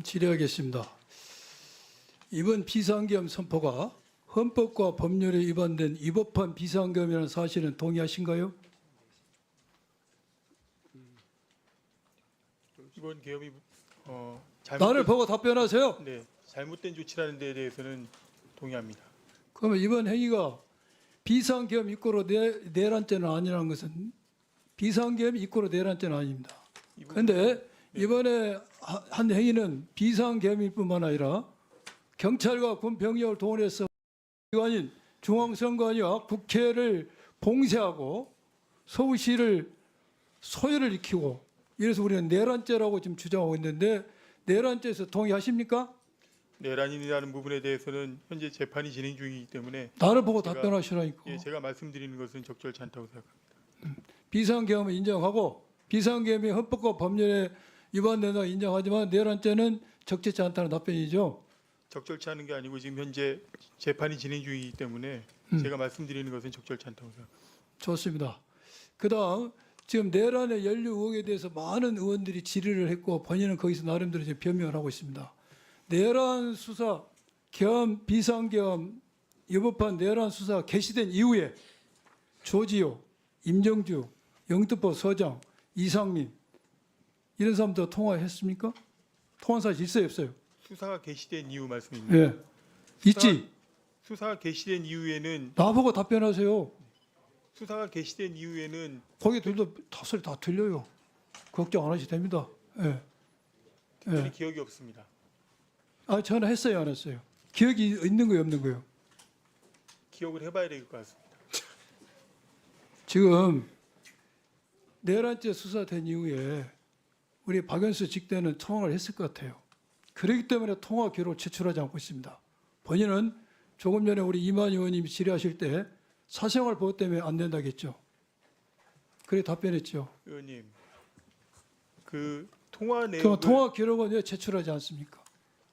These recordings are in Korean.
질의하겠습니다. 이번 비상계엄 선포가 헌법과 법률에 위반된 위법한 비상계엄이라는 사실은 동의하신가요? 이번 계엄이 나를 보고 답변하세요. 잘못된 조치라는 데에 대해서는 동의합니다. 그러면 이번 행위가 비상계엄 입고로 내란죄는 아니라는 것은 비상계엄 입고로 내란죄는 아닙니다. 그런데 이번에 한 행위는 비상계엄일 뿐만 아니라 경찰과 군 병력을 동원해서 기관인 중앙선관위와 국회를 봉쇄하고 서울시를 소요를 일으키고 이래서 우리는 내란죄라고 지금 주장하고 있는데 내란죄에서 동의하십니까? 내란이라는 부분에 대해서는 현재 재판이 진행 중이기 때문에 나를 보고 답변하시라니까. 제가 말씀드리는 것은 적절치 않다고 생각합니다. 비상계엄을 인정하고 비상계엄이 헌법과 법률에 위반된다고 인정하지만 내란죄는 적절치 않다는 답변이죠. 적절치 않은 게 아니고 지금 현재 재판이 진행 중이기 때문에 제가 말씀드리는 것은 적절치 않다고 생각합니다. 좋습니다. 그다음 지금 내란의 연루 의혹에 대해서 많은 의원들이 질의를 했고 본인은 거기서 나름대로 이제 변명을 하고 있습니다. 내란 수사, 계엄, 비상계엄, 위법한 내란 수사 개시된 이후에 조지호, 임정주, 영특보 서장, 이상민 이런 사람들 통화했습니까? 통화한 사실 있어요, 없어요? 수사가 개시된 이후 말씀입니다. 예, 있지. 수사가 개시된 이후에는 나보고 답변하세요. 수사가 개시된 이후에는 거기들도 소리 다 들려요. 걱정 안 하셔도 됩니다. 예. 특별히 기억이 없습니다. 아, 전화했어요, 안 했어요? 기억이 있는 거예요, 없는 거예요? 기억을 해봐야 될 것 같습니다. 지금 내란죄 수사된 이후에 우리 박연수 직대는 통화를 했을 것 같아요. 그렇기 때문에 통화 기록을 제출하지 않고 있습니다. 본인은 조금 전에 우리 이만 의원님이 질의하실 때 사생활 보호 때문에 안 된다겠죠. 그래 답변했죠. 의원님, 그 통화 그럼 내용을 통화 기록은 왜 제출하지 않습니까?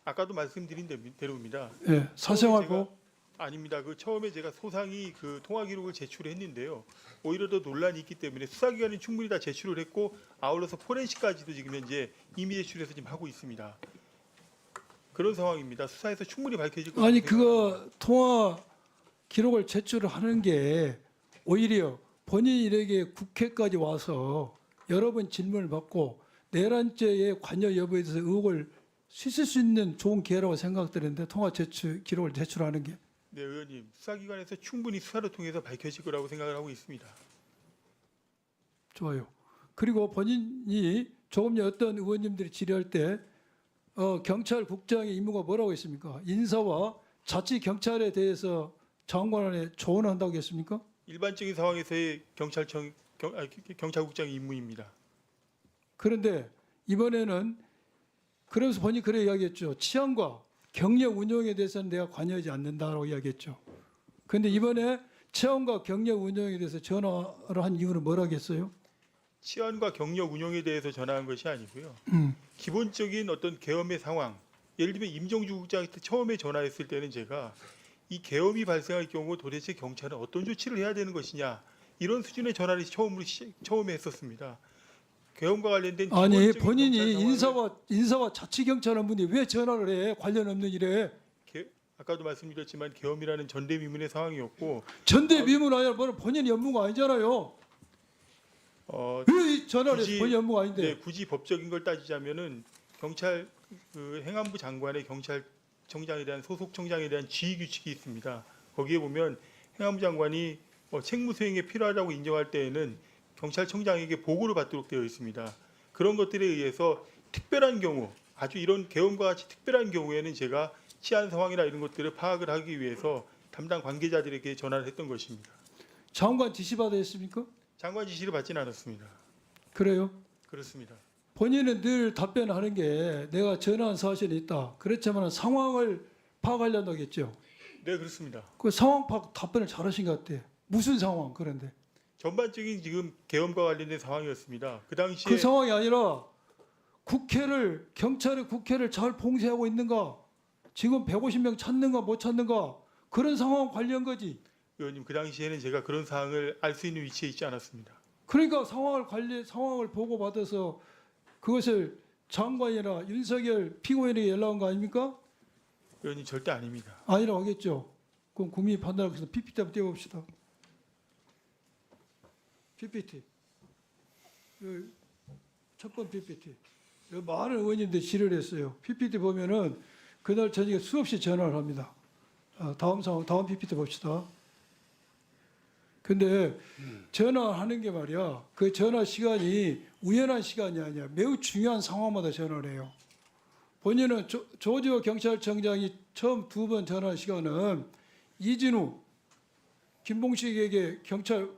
아까도 말씀드린 대로입니다. 예, 사생활 보호. 아닙니다. 그 처음에 제가 소상히 그 통화 기록을 제출했는데요. 오히려 더 논란이 있기 때문에 수사기관이 충분히 다 제출을 했고 아울러서 포렌식까지도 지금 현재 이미 제출해서 지금 하고 있습니다. 그런 상황입니다. 수사에서 충분히 밝혀질 것으로 아니 생각합니다. 그거 통화 기록을 제출을 하는 게 오히려 본인에게 국회까지 와서 여러 번 질문을 받고 내란죄의 관여 여부에 대해서 의혹을 씻을 수 있는 좋은 기회라고 생각되는데 통화 제출 기록을 제출하는 게. 네, 의원님. 수사기관에서 충분히 수사를 통해서 밝혀질 거라고 생각을 하고 있습니다. 좋아요. 그리고 본인이 조금 전에 어떤 의원님들이 질의할 때 경찰국장의 임무가 뭐라고 했습니까? 인사와 자치 경찰에 대해서 장관에 조언한다고 했습니까? 일반적인 상황에서의 경찰국장의 임무입니다. 그런데 이번에는 그래서 본인이 그래 이야기했죠. 치안과 경력 운영에 대해서는 내가 관여하지 않는다라고 이야기했죠. 그런데 이번에 치안과 경력 운영에 대해서 전화를 한 이유는 뭐라겠어요? 치안과 경력 운영에 대해서 전화한 것이 아니고요. 기본적인 어떤 계엄의 상황, 예를 들면 임정주 국장한테 처음에 전화했을 때는 제가 이 계엄이 발생할 경우 도대체 경찰은 어떤 조치를 해야 되는 것이냐 이런 수준의 전화를 처음에 했었습니다. 계엄과 관련된 아니 기본적인 본인이 경찰 상황을 인사와 자치 경찰한 분이 왜 전화를 해? 관련 없는 일에. 아까도 말씀드렸지만 계엄이라는 전대미문의 상황이었고 전대미문 아니라 본인이 업무가 아니잖아요. 왜 전화를 해서 본인 업무가 아닌데. 네, 굳이 법적인 걸 따지자면은 경찰 그 행안부 장관의 경찰청장에 대한 소속청장에 대한 지휘 규칙이 있습니다. 거기에 보면 행안부 장관이 책무 수행에 필요하다고 인정할 때에는 경찰청장에게 보고를 받도록 되어 있습니다. 그런 것들에 의해서 특별한 경우, 아주 이런 계엄과 같이 특별한 경우에는 제가 치안 상황이나 이런 것들을 파악을 하기 위해서 담당 관계자들에게 전화를 했던 것입니다. 장관 지시 받았습니까? 장관 지시를 받지는 않았습니다. 그래요? 그렇습니다. 본인은 늘 답변하는 게 내가 전화한 사실이 있다. 그렇지만 상황을 파악하려고 하겠죠. 네, 그렇습니다. 그 상황 파악 답변을 잘하신 것 같아. 무슨 상황 그런데? 전반적인 지금 계엄과 관련된 상황이었습니다. 그 당시에 그 상황이 아니라 경찰이 국회를 잘 봉쇄하고 있는가? 지금 150명 찾는가 못 찾는가? 그런 상황 관련 거지. 의원님, 그 당시에는 제가 그런 사항을 알 수 있는 위치에 있지 않았습니다. 그러니까 상황을 보고 받아서 그것을 장관이나 윤석열 피고인에게 연락 온 거 아닙니까? 의원님 절대 아닙니다. 아니라고 하겠죠. 그럼 국민이 판단하기 위해서 PPT 한번 띄워봅시다. PPT. 첫 번 PPT. 여기 많은 의원님들이 질의를 했어요. PPT 보면은 그날 저녁에 수없이 전화를 합니다. 다음 상황, 다음 PPT 봅시다. 근데 전화하는 게 말이야. 그 전화 시간이 우연한 시간이 아니야. 매우 중요한 상황마다 전화를 해요. 본인은 조지호 경찰청장이 처음 두 번 전화한 시간은 이진우, 김봉식에게 경찰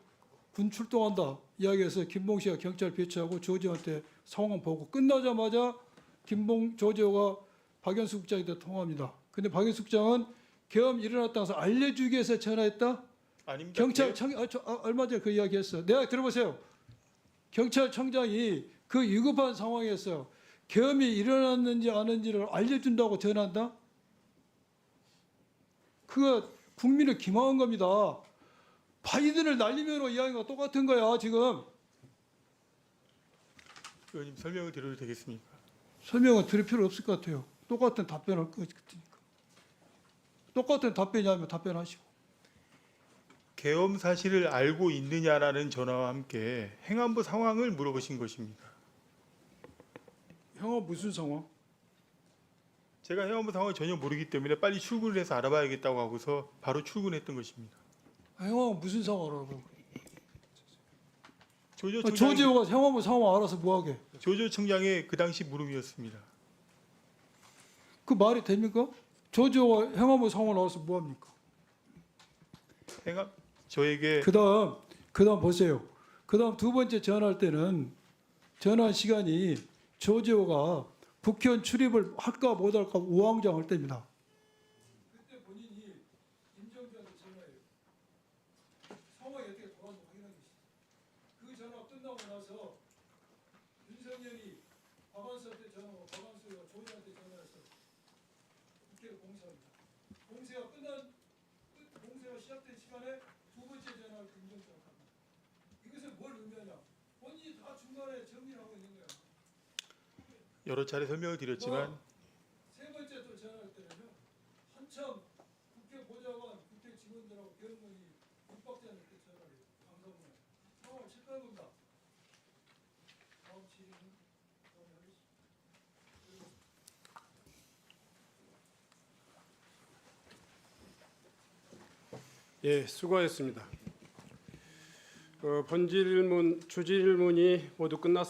군 출동한다 이야기해서 김봉식이 경찰 배치하고 조지호한테 상황 보고 끝나자마자 조지호가 박연수 국장한테 통화합니다. 근데 박연수 국장은 계엄 일어났다고 해서 알려주기 위해서 전화했다? 아닙니다. 경찰청 얼마 전에 그 이야기했어. 내가 들어보세요. 경찰청장이 그 위급한 상황에서 계엄이 일어났는지 아닌지를 알려준다고 전한다? 그거 국민을 기망한 겁니다. 바이든을 날리면으로 이야기가 똑같은 거야 지금. 의원님 설명을 드려도 되겠습니까? 설명은 드릴 필요 없을 것 같아요. 똑같은 답변을 것 같으니까. 똑같은 답변이라면 답변하시고. 계엄 사실을 알고 있느냐라는 전화와 함께 행안부 상황을 물어보신 것입니다. 형아 무슨 상황? 제가 행안부 상황을 전혀 모르기 때문에 빨리 출근을 해서 알아봐야겠다고 하고서 바로 출근했던 것입니다. 형아 무슨 상황이라고? 조지호 조지호가 형아 상황 알아서 뭐하게? 청장의 그 당시 물음이었습니다. 그 말이 됩니까? 조지호가 형아 상황을 알아서 뭐합니까? 저에게 그다음 보세요. 그다음 두 번째 전화할 때는 전화 시간이 조지호가 북현 출입을 할까 못할까 우왕좌왕할 때입니다. 그때 본인이 임정규한테 전화해요. 상황이 어떻게 돌아가는지 확인하기 위해서. 그 전화 끝나고 나서 윤석열이 박완수한테 전화하고 박완수가 조지호한테 전화해서 국회를 공세합니다. 공세가 시작된 시간에 두 번째 전화를 임정규한테 합니다. 이것은 뭘 의미하냐? 본인이 다 중간에 정리를 하고 있는 거야. 여러 차례 설명을 드렸지만 세 번째 또 전화할 때는요. 한참 국회 보좌관, 국회 직원들하고 변호인이 육박자한테 전화를 해요. 방송문에. 상황을 체크한 겁니다. 다음 질의는 예, 수고하셨습니다. 본질문, 주질문이 모두 끝났습니다.